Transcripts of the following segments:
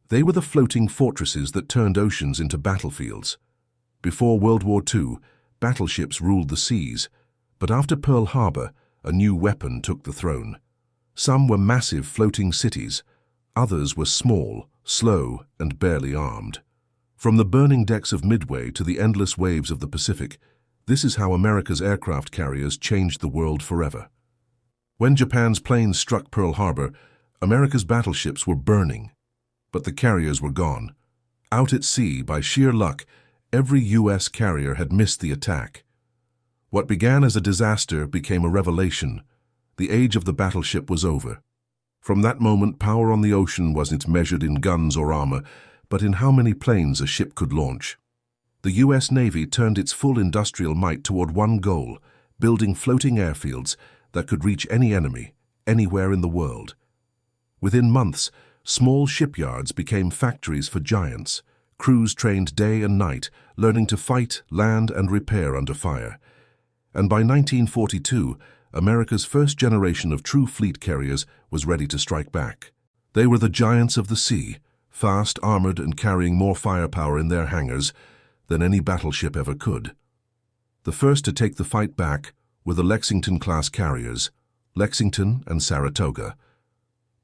They were the floating fortresses that turned oceans into battlefields. Before World War II, battleships ruled the seas, but after Pearl Harbor, a new weapon took the throne. Some were massive floating cities, others were small, slow, and barely armed. From the burning decks of Midway to the endless waves of the Pacific, this is how America's aircraft carriers changed the world forever. When Japan's planes struck Pearl Harbor, America's battleships were burning, but the carriers were gone. Out at sea, by sheer luck, every U.S. carrier had missed the attack. What began as a disaster became a revelation. The age of the battleship was over. From that moment, power on the ocean wasn't measured in guns or armor, but in how many planes a ship could launch. The U.S. Navy turned its full industrial might toward one goal, building floating airfields that could reach any enemy, anywhere in the world. Within months, small shipyards became factories for giants. Crews trained day and night, learning to fight, land, and repair under fire. And by 1942, America's first generation of true fleet carriers was ready to strike back. They were the giants of the sea, fast, armored, and carrying more firepower in their hangars than any battleship ever could. The first to take the fight back were the Lexington-class carriers, Lexington and Saratoga.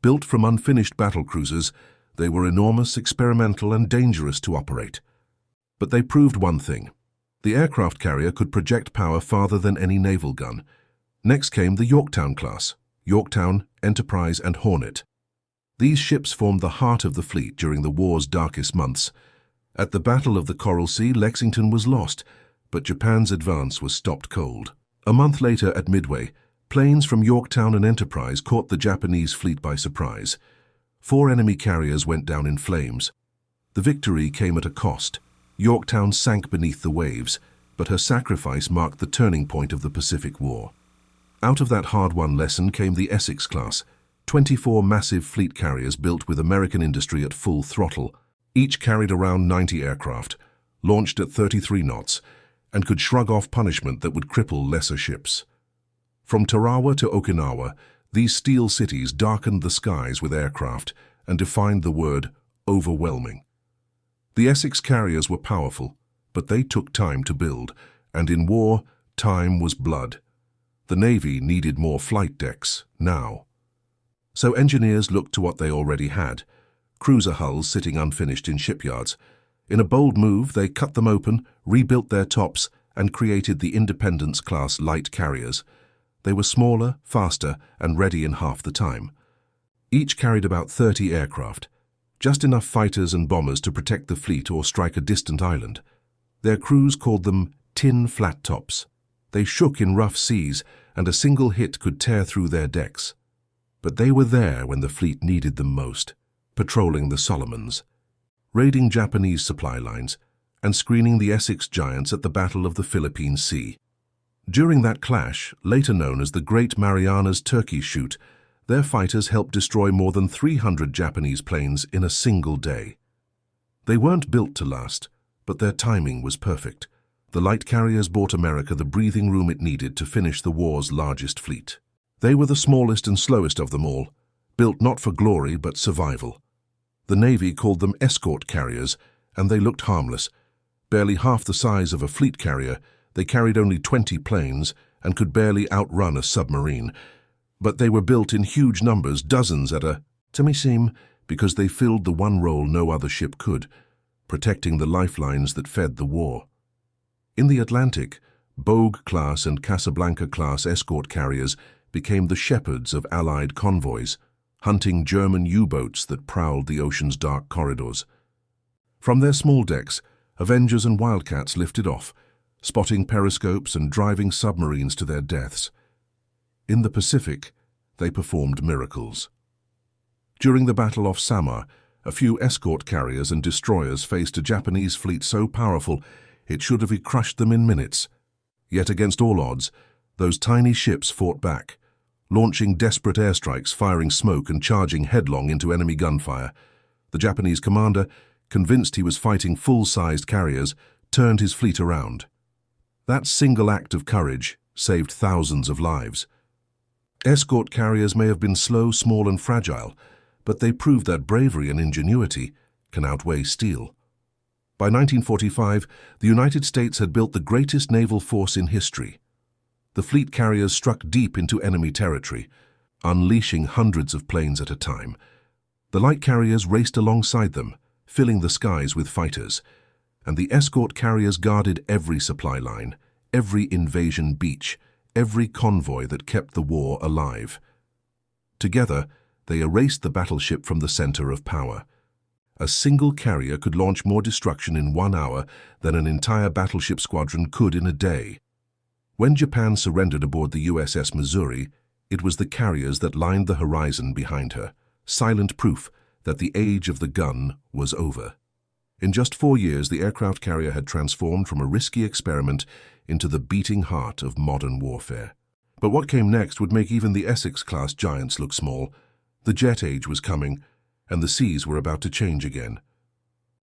Built from unfinished battlecruisers, they were enormous, experimental, and dangerous to operate. But they proved one thing. The aircraft carrier could project power farther than any naval gun. Next came the Yorktown class, Yorktown, Enterprise, and Hornet. These ships formed the heart of the fleet during the war's darkest months. At the Battle of the Coral Sea, Lexington was lost, but Japan's advance was stopped cold. A month later at Midway, planes from Yorktown and Enterprise caught the Japanese fleet by surprise. 4 enemy carriers went down in flames. The victory came at a cost. Yorktown sank beneath the waves, but her sacrifice marked the turning point of the Pacific War. Out of that hard-won lesson came the Essex-class, 24 massive fleet carriers built with American industry at full throttle. Each carried around 90 aircraft, launched at 33 knots, and could shrug off punishment that would cripple lesser ships. From Tarawa to Okinawa, these steel cities darkened the skies with aircraft and defined the word overwhelming. The Essex carriers were powerful, but they took time to build, and in war, time was blood. The Navy needed more flight decks, now. So engineers looked to what they already had, cruiser hulls sitting unfinished in shipyards. In a bold move, they cut them open, rebuilt their tops, and created the Independence-class light carriers. They were smaller, faster, and ready in half the time. Each carried about 30 aircraft, just enough fighters and bombers to protect the fleet or strike a distant island. Their crews called them tin flat tops. They shook in rough seas, and a single hit could tear through their decks. But they were there when the fleet needed them most, patrolling the Solomons, raiding Japanese supply lines, and screening the Essex giants at the Battle of the Philippine Sea. During that clash, later known as the Great Marianas Turkey Shoot, their fighters helped destroy more than 300 Japanese planes in a single day. They weren't built to last, but their timing was perfect. The light carriers brought America the breathing room it needed to finish the war's largest fleet. They were the smallest and slowest of them all, built not for glory but survival. The Navy called them escort carriers, and they looked harmless. Barely half the size of a fleet carrier, they carried only 20 planes and could barely outrun a submarine. But they were built in huge numbers, dozens at a time, because they filled the one role no other ship could, protecting the lifelines that fed the war. In the Atlantic, Bogue-class and Casablanca-class escort carriers became the shepherds of Allied convoys, hunting German U-boats that prowled the ocean's dark corridors. From their small decks, Avengers and Wildcats lifted off, spotting periscopes and driving submarines to their deaths. In the Pacific, they performed miracles. During the Battle off Samar, a few escort carriers and destroyers faced a Japanese fleet so powerful it should have crushed them in minutes. Yet against all odds, those tiny ships fought back, launching desperate airstrikes, firing smoke and charging headlong into enemy gunfire. The Japanese commander, convinced he was fighting full-sized carriers, turned his fleet around. That single act of courage saved thousands of lives. Escort carriers may have been slow, small, and fragile, but they proved that bravery and ingenuity can outweigh steel. By 1945, the United States had built the greatest naval force in history. The fleet carriers struck deep into enemy territory, unleashing hundreds of planes at a time. The light carriers raced alongside them, filling the skies with fighters, and the escort carriers guarded every supply line, every invasion beach, every convoy that kept the war alive. Together, they erased the battleship from the center of power. A single carrier could launch more destruction in 1 hour than an entire battleship squadron could in a day. When Japan surrendered aboard the USS Missouri, it was the carriers that lined the horizon behind her, silent proof that the age of the gun was over. In just 4 years, the aircraft carrier had transformed from a risky experiment into the beating heart of modern warfare. But what came next would make even the Essex-class giants look small. The jet age was coming, and the seas were about to change again.